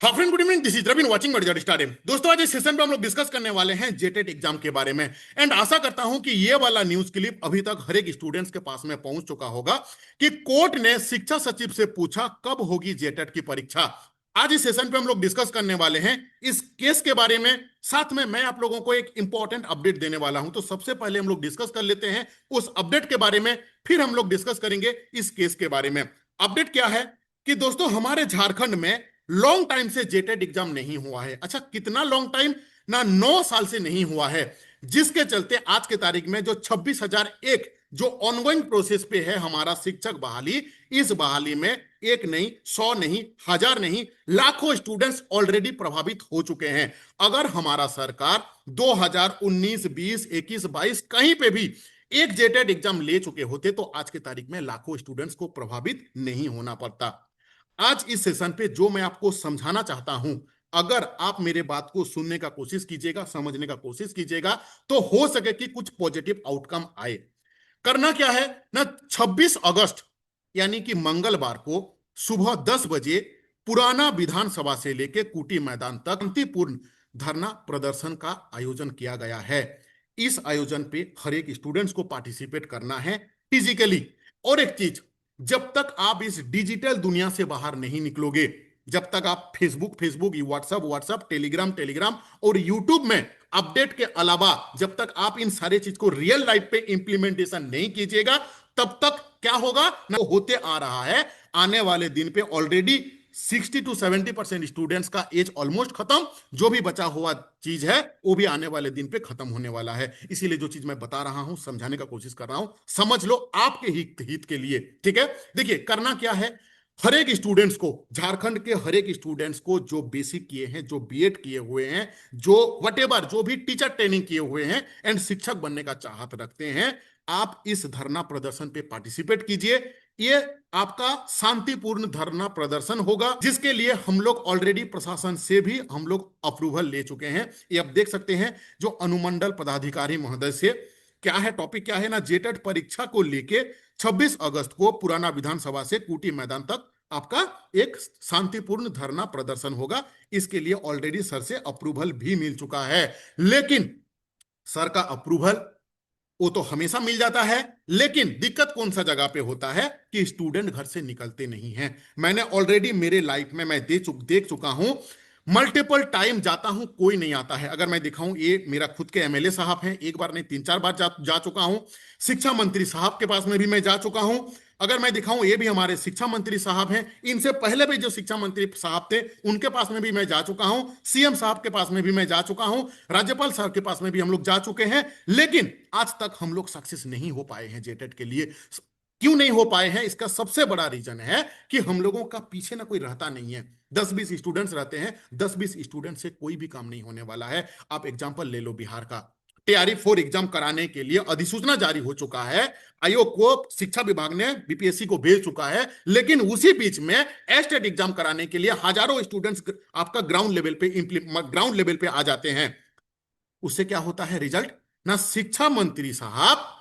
हाँ friend, good evening. This is Ravin watching Maryada stadium. दोस्तों, आज इस सेशन पे हम लोग डिस्कस करने वाले हैं जेटेट एग्जाम के बारे में। एंड आशा करता हूं कि ये वाला न्यूज क्लिप अभी तक हर एक स्टूडेंट्स के पास में पहुंच चुका होगा कि कोर्ट ने शिक्षा सचिव से पूछा कब होगी जेटेट की परीक्षा। आज इस सेशन पे हम लोग डिस्कस करने वाले हैं इस केस के बारे में। साथ में मैं आप लोगों को एक इंपॉर्टेंट अपडेट देने वाला हूं। तो सबसे पहले हम लोग डिस्कस कर लेते हैं उस अपडेट के बारे में, फिर हम लोग डिस्कस करेंगे इस केस के बारे में। अपडेट क्या है कि दोस्तों, हमारे झारखंड में लॉन्ग टाइम से जेटेट एग्जाम नहीं हुआ है। अच्छा, कितना लॉन्ग टाइम ना, 9 साल से नहीं हुआ है। जिसके चलते आज के तारीख में जो 26,001 जो ऑनगोइंग प्रोसेस पे है हमारा शिक्षक बहाली, इस बहाली में एक नहीं, 100 नहीं, 1000 नहीं, लाखों स्टूडेंट्स ऑलरेडी प्रभावित हो चुके हैं। अगर हमारा सरकार 2019, 20, 21, 22 कहीं पे भी एक जेटेट एग्जाम ले चुके होते तो आज के तारीख में लाखों स्टूडेंट्स को प्रभावित नहीं होना पड़ता। आज इस सेशन पे जो मैं आपको समझाना चाहता हूं, अगर आप मेरे बात को सुनने का कोशिश कीजिएगा, समझने का कोशिश कीजिएगा, तो हो सके कि कुछ पॉजिटिव आउटकम आए। करना क्या है ना, 26 अगस्त यानी कि मंगलवार को सुबह 10 बजे पुराना विधानसभा से लेकर कूटी मैदान तक शांतिपूर्ण धरना प्रदर्शन का आयोजन किया गया है। इस आयोजन पे हर एक स्टूडेंट्स को पार्टिसिपेट करना है फिजिकली। और एक चीज, जब तक आप इस डिजिटल दुनिया से बाहर नहीं निकलोगे, जब तक आप Facebook Facebook, WhatsApp Telegram Telegram और यूट्यूब में अपडेट के अलावा जब तक आप इन सारे चीज को रियल लाइफ पे इंप्लीमेंटेशन नहीं कीजिएगा, तब तक क्या होगा ना, होते आ रहा है। आने वाले दिन पे ऑलरेडी 60 to 70% स्टूडेंट्स का एज ऑलमोस्ट खत्म। जो भी बचा हुआ चीज है वो भी आने वाले दिन पे खत्म होने वाला है। इसीलिए जो चीज मैं बता रहा हूं, समझाने का कोशिश कर रहा हूं, समझ लो, आपके हित के लिए। ठीक है, देखिए करना क्या है, हर एक स्टूडेंट्स को, झारखंड के हर एक स्टूडेंट्स को जो बेसिक किए हैं, जो बीएड किए हुए हैं, जो वटेवर जो भी टीचर ट्रेनिंग किए हुए हैं एंड शिक्षक बनने का चाहत रखते हैं, आप इस धरना प्रदर्शन पे पार्टिसिपेट कीजिए। ये आपका शांतिपूर्ण धरना प्रदर्शन होगा, जिसके लिए हम लोग ऑलरेडी प्रशासन से भी हम लोग अप्रूवल ले चुके हैं। ये आप देख सकते हैं जो अनुमंडल पदाधिकारी महोदय से क्या है, टॉपिक क्या है ना, जेटेट परीक्षा को लेके 26 अगस्त को पुराना विधानसभा से कूटी मैदान तक आपका एक शांतिपूर्ण धरना प्रदर्शन होगा। इसके लिए ऑलरेडी सर से अप्रूवल भी मिल चुका है। लेकिन सर का अप्रूवल वो तो हमेशा मिल जाता है, लेकिन दिक्कत कौन सा जगह पे होता है कि स्टूडेंट घर से निकलते नहीं हैं। मैंने ऑलरेडी मेरे लाइफ में मैं देख चुका हूं, मल्टीपल टाइम जाता हूं, कोई नहीं आता है। अगर मैं दिखाऊं, ये मेरा खुद के एमएलए साहब हैं, एक बार नहीं 3-4 बार जा चुका हूं। शिक्षा मंत्री साहब के पास में भी मैं जा चुका हूं। अगर मैं दिखाऊं, ये भी हमारे शिक्षा मंत्री साहब हैं, इनसे पहले भी जो शिक्षा मंत्री साहब थे उनके पास में भी मैं जा चुका हूं। सीएम साहब के पास में भी मैं जा चुका हूं। राज्यपाल साहब के पास में भी हम लोग जा चुके हैं। लेकिन आज तक हम लोग सक्सेस नहीं हो पाए हैं जेटेट के लिए। क्यों नहीं हो पाए हैं, इसका सबसे बड़ा रीजन है कि हम लोगों का पीछे ना कोई रहता नहीं है। 10-20 स्टूडेंट्स रहते हैं, 10-20 स्टूडेंट से कोई भी काम नहीं होने वाला है। आप एग्जांपल ले लो बिहार का, तैयारी फॉर एग्जाम कराने के लिए अधिसूचना जारी हो चुका है, आयोग को शिक्षा विभाग ने बीपीएससी को भेज चुका है। लेकिन उसी बीच में एस्टेट एग्जाम कराने के लिए हजारों स्टूडेंट्स आपका ग्राउंड लेवल पे आ जाते हैं। उससे क्या होता है रिजल्ट ना, शिक्षा मंत्री साहब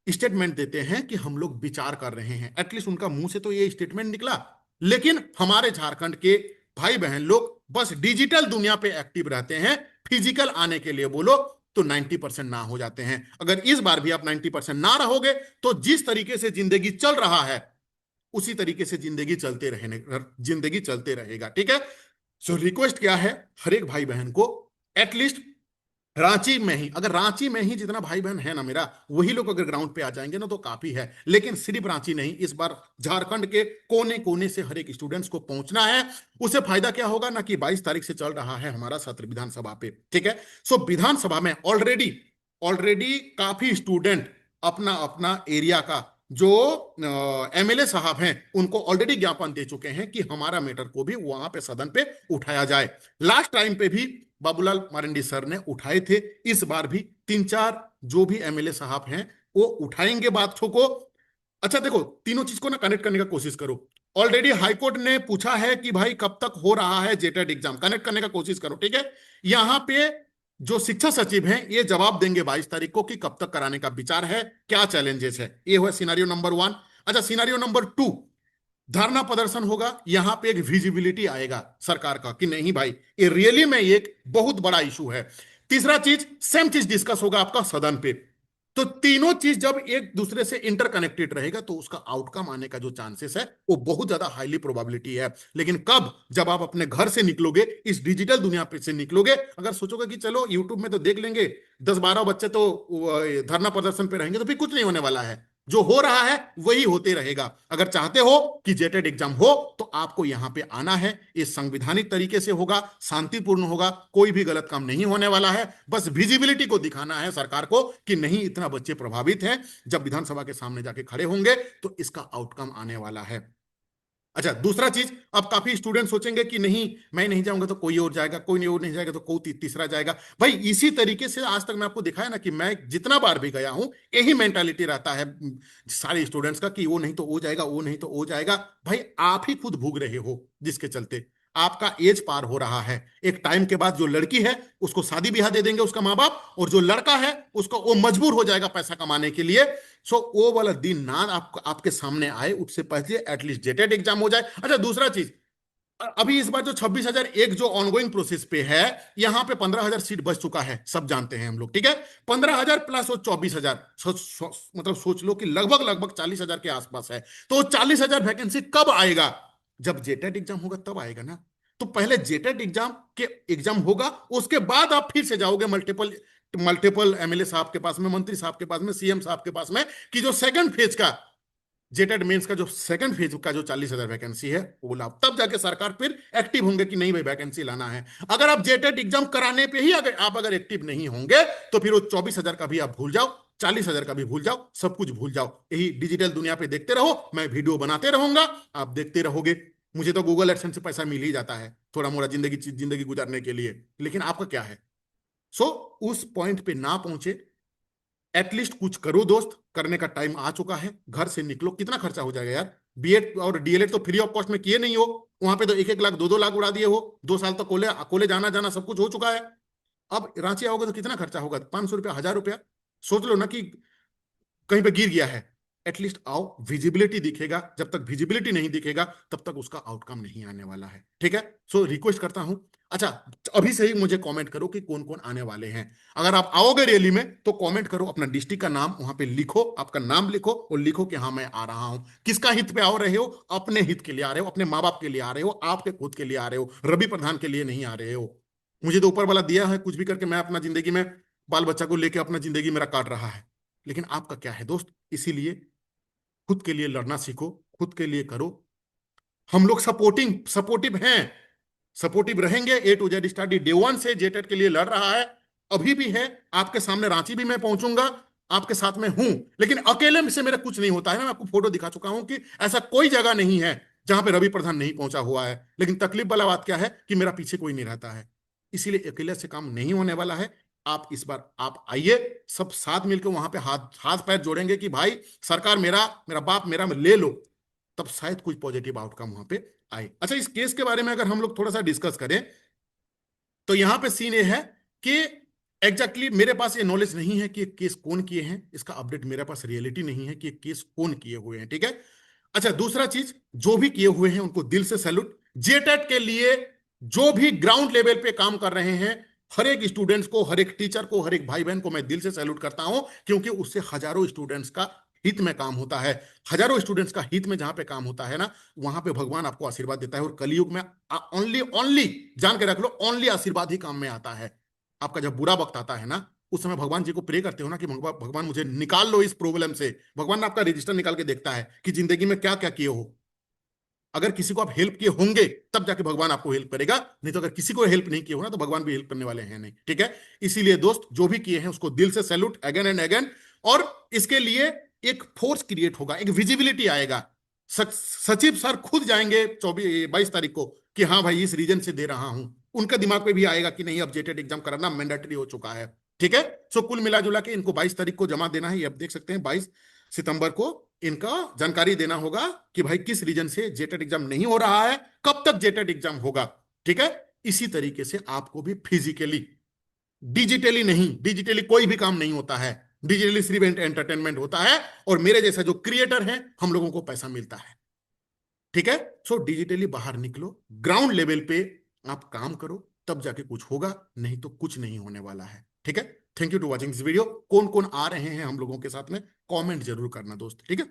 स्टेटमेंट देते हैं कि हम लोग विचार कर रहे हैं। एटलीस्ट उनका मुंह से तो ये स्टेटमेंट निकला। लेकिन हमारे झारखंड के भाई बहन लोग बस डिजिटल दुनिया पे एक्टिव रहते हैं। फिजिकल आने के लिए बोलो तो 90% ना हो जाते हैं। अगर इस बार भी आप 90% ना रहोगे तो जिस तरीके से जिंदगी चल रहा है उसी तरीके से जिंदगी चलते रहेगा। ठीक है, सो रिक्वेस्ट क्या है, हर एक भाई बहन को एटलीस्ट रांची में ही, अगर रांची में ही जितना भाई बहन है ना मेरा, वही लोग अगर ग्राउंड पे आ जाएंगे ना तो काफी है। लेकिन सिर्फ रांची नहीं, इस बार झारखंड के कोने कोने से हर एक स्टूडेंट्स को पहुंचना है। उससे फायदा क्या होगा ना कि 22 तारीख से चल रहा है हमारा सत्र विधानसभा पे। ठीक है, सो विधानसभा में ऑलरेडी ऑलरेडी काफी स्टूडेंट अपना अपना एरिया का जो एमएलए साहब हैं उनको ऑलरेडी ज्ञापन दे चुके हैं कि हमारा मैटर को भी वहां पे सदन पे उठाया जाए। लास्ट टाइम पे भी बाबूलाल मरांडी सर ने उठाए थे, इस बार भी 3-4 जो भी एमएलए साहब हैं वो उठाएंगे बात को। अच्छा देखो, तीनों चीज को ना कनेक्ट करने का कोशिश करो। ऑलरेडी हाईकोर्ट ने पूछा है कि भाई कब तक हो रहा है जेटेट एग्जाम, कनेक्ट करने का कोशिश करो। ठीक है, यहां पे जो शिक्षा सचिव हैं ये जवाब देंगे 22 तारीख को कि कब तक कराने का विचार है, क्या चैलेंजेस है। ये हुआ सिनारियो नंबर 1। अच्छा, सिनारियो नंबर 2, धरना प्रदर्शन होगा, यहां पे एक विजिबिलिटी आएगा सरकार का कि नहीं भाई ये रियली में एक बहुत बड़ा इशू है। तीसरा चीज, सेम चीज डिस्कस होगा आपका सदन पे। तो तीनों चीज जब एक दूसरे से इंटरकनेक्टेड रहेगा तो उसका आउटकम आने का जो चांसेस है वो बहुत ज्यादा हाईली प्रोबेबिलिटी है। लेकिन कब? जब आप अपने घर से निकलोगे, इस डिजिटल दुनिया पे से निकलोगे। अगर सोचोगे कि चलो यूट्यूब में तो देख लेंगे, 10-12 बच्चे तो धरना प्रदर्शन पे रहेंगे, तो फिर कुछ नहीं होने वाला है। जो हो रहा है वही होते रहेगा। अगर चाहते हो कि जेटेड एग्जाम हो तो आपको यहां पे आना है। ये संविधानिक तरीके से होगा, शांतिपूर्ण होगा, कोई भी गलत काम नहीं होने वाला है। बस विजिबिलिटी को दिखाना है सरकार को कि नहीं इतना बच्चे प्रभावित हैं। जब विधानसभा के सामने जाके खड़े होंगे तो इसका आउटकम आने वाला है। अच्छा, दूसरा चीज, अब काफी स्टूडेंट सोचेंगे कि नहीं मैं नहीं जाऊंगा तो कोई और जाएगा, कोई नहीं और नहीं जाएगा तो कोई तीसरा जाएगा। भाई इसी तरीके से आज तक मैं आपको दिखाया ना कि मैं जितना बार भी गया हूं यही मेंटालिटी रहता है सारे स्टूडेंट्स का कि वो नहीं तो वो जाएगा, वो नहीं तो वो जाएगा। भाई आप ही खुद भूग रहे हो जिसके चलते आपका एज पार हो रहा है। एक टाइम के बाद जो लड़की है उसको शादी ब्याह दे देंगे उसका माँ बाप, और जो लड़का है उसको वो मजबूर हो जाएगा पैसा कमाने के लिए। सो वो वाला दिन ना आपके सामने आए, उससे पहले एटलीस्ट जेटेड एग्जाम हो जाए। अच्छा, दूसरा चीज, अभी इस बार जो 26,001 जो ऑनगोइंग प्रोसेस पे है, यहां पे 15,000 सीट बच चुका है, सब जानते हैं हम लोग, ठीक है। 15,000 प्लस वो 24,000, मतलब सोच लो कि लगभग लगभग 40,000 के आसपास है। तो 40,000 वैकेंसी कब आएगा? जब जेटेड एग्जाम होगा तब आएगा ना। तो पहले जेटेड एग्जाम के एग्जाम होगा, उसके बाद आप फिर से जाओगे मल्टीपल मल्टीपल एमएलए साहब के पास में, मंत्री साहब के पास में, सीएम साहब के पास में, कि जो सेकंड फेज का जेटेड मेंस का जो सेकंड फेज का जो 40,000 वैकेंसी है वो लाओ। तब जाके सरकार फिर एक्टिव होंगे कि नहीं भाई वैकेंसी लाना है। अगर आप जेटेड एग्जाम कराने पे ही अगर एक्टिव नहीं होंगे तो फिर वो 24,000 का भी आप भूल जाओ, 40,000 का भी भूल जाओ, सब कुछ भूल जाओ। यही डिजिटल दुनिया पे देखते रहो, मैं वीडियो बनाते रहूंगा, आप देखते रहोगे। मुझे तो गूगल एडसेंस से पैसा मिल ही जाता है थोड़ा मोड़ा जिंदगी गुजारने के लिए। लेकिन आपका क्या है? सो उस पॉइंट पे ना पहुंचे, एटलीस्ट कुछ करो दोस्त। करने का टाइम आ चुका है, घर से निकलो। कितना खर्चा हो जाएगा यार? बीएड और डीएलएड तो फ्री ऑफ कॉस्ट में किए नहीं हो, वहां पे तो 1-1 लाख 2-2 लाख उड़ा दिए हो। 2 साल तक कोले कोले जाना जाना सब कुछ हो चुका है। अब रांची आओगे तो कितना खर्चा होगा? 500 रुपया, 1,000 रुपया। सोच लो ना कि कहीं पे गिर गया है। एटलीस्ट आओ, विजिबिलिटी दिखेगा। जब तक विजिबिलिटी नहीं दिखेगा तब तक उसका आउटकम नहीं आने वाला है, ठीक है। सो रिक्वेस्ट करता हूं। अच्छा, अभी से ही मुझे कमेंट करो कि कौन कौन आने वाले हैं। अगर आप आओगे रैली में तो कमेंट करो, अपना डिस्ट्रिक्ट का नाम वहां पे लिखो, आपका नाम लिखो और लिखो कि हाँ मैं आ रहा हूं। किसका हित पे आ रहे हो? अपने हित के लिए आ रहे हो, अपने माँ बाप के लिए आ रहे हो, आपके खुद के लिए आ रहे हो, रवि प्रधान के लिए नहीं आ रहे हो। मुझे तो ऊपर वाला दिया है, कुछ भी करके मैं अपना जिंदगी में बाल बच्चा को लेकर अपना जिंदगी मेरा काट रहा है। लेकिन आपका क्या है दोस्त? इसीलिए खुद के लिए लड़ना सीखो, खुद के लिए करो। हम लोग सपोर्टिव हैं, सपोर्टिव रहेंगे। A to Z study day one से जेटेट के लिए लड़ रहा है, अभी भी है। आपके सामने रांची भी मैं पहुंचूंगा, आपके साथ में हूं। लेकिन अकेले से मेरा कुछ नहीं होता है ना। मैं आपको फोटो दिखा चुका हूं कि ऐसा कोई जगह नहीं है जहां पे रवि प्रधान नहीं पहुंचा हुआ है। लेकिन तकलीफ वाला बात क्या है कि मेरा पीछे कोई नहीं रहता है। इसीलिए अकेले से काम नहीं होने वाला है। आप इस बार आप आइए, सब साथ मिलकर वहां पे हाथ हाथ पैर जोड़ेंगे कि भाई सरकार मेरा, मेरा बाप मेरा ले लो। तब शायद कुछ पॉजिटिव आउटकम वहां पे आए। अच्छा, इस केस के बारे में अगर हम लोग थोड़ा सा डिस्कस करें तो यहां पे सीन ये है कि एग्जैक्टली मेरे पास ये नॉलेज नहीं है कि ये केस कौन किए हैं। इसका अपडेट मेरे पास रियलिटी नहीं है कि ये केस कौन किए हुए हैं, ठीक है। अच्छा, दूसरा चीज, जो भी किए हुए हैं उनको दिल से सैल्यूट। जेटेट के लिए जो भी ग्राउंड लेवल पे काम कर रहे हैं, हर एक स्टूडेंट्स को, हर एक टीचर को, हर एक भाई बहन को मैं दिल से सैल्यूट करता हूं। क्योंकि उससे हजारों स्टूडेंट्स का हित में काम होता है। हजारों स्टूडेंट्स का हित में जहां पे काम होता है ना, वहां पे भगवान आपको आशीर्वाद देता है। और कलयुग में ओनली ओनली, जान के रख लो, ओनली आशीर्वाद ही काम में आता है। आपका जब बुरा वक्त आता है ना, उस समय भगवान जी को प्रे करते हो ना कि भगवान मुझे निकाल लो इस प्रॉब्लम से। भगवान आपका रजिस्टर निकाल के देखता है कि जिंदगी में क्या क्या किए हो। अगर किसी को आप हेल्प किए होंगे तब जाके भगवान आपको हेल्प करेगा, नहीं तो अगर किसी को हेल्प नहीं किए हो ना तो भगवान भी हेल्प करने वाले हैं नहीं, ठीक है। इसीलिए दोस्त, जो भी किए हैं उसको दिल से सैल्यूट अगेन एंड अगेन। और इसके लिए एक फोर्स क्रिएट होगा, एक विजिबिलिटी आएगा। सचिव सर खुद जाएंगे 22 तारीख को कि हाँ भाई इस रीजन से दे रहा हूं। उनका दिमाग पे भी आएगा कि नहीं अब जेटेड एग्जाम कराना मैंडेटरी हो चुका है, ठीक है। सो कुल मिला जुला के इनको 22 तारीख को जमा देना है। ये आप देख सकते हैं 22 सितंबर को इनका जानकारी देना होगा कि भाई किस रीजन से जेटेड एग्जाम नहीं हो रहा है, कब तक जेटेड एग्जाम होगा, ठीक है। इसी तरीके से आपको भी फिजिकली, डिजिटली नहीं, डिजिटली कोई भी काम नहीं होता है। डिजिटली सिर्फ एंटरटेनमेंट होता है। और मेरे जैसा जो क्रिएटर है, हम लोगों को पैसा मिलता है, ठीक है। सो डिजिटली बाहर निकलो, ग्राउंड लेवल पे आप काम करो, तब जाके कुछ होगा, नहीं तो कुछ नहीं होने वाला है। ठीक है। Thank you to watching this video. कौन कौन आ रहे हैं हम लोगों के साथ में, कमेंट जरूर करना दोस्त। ठीक है।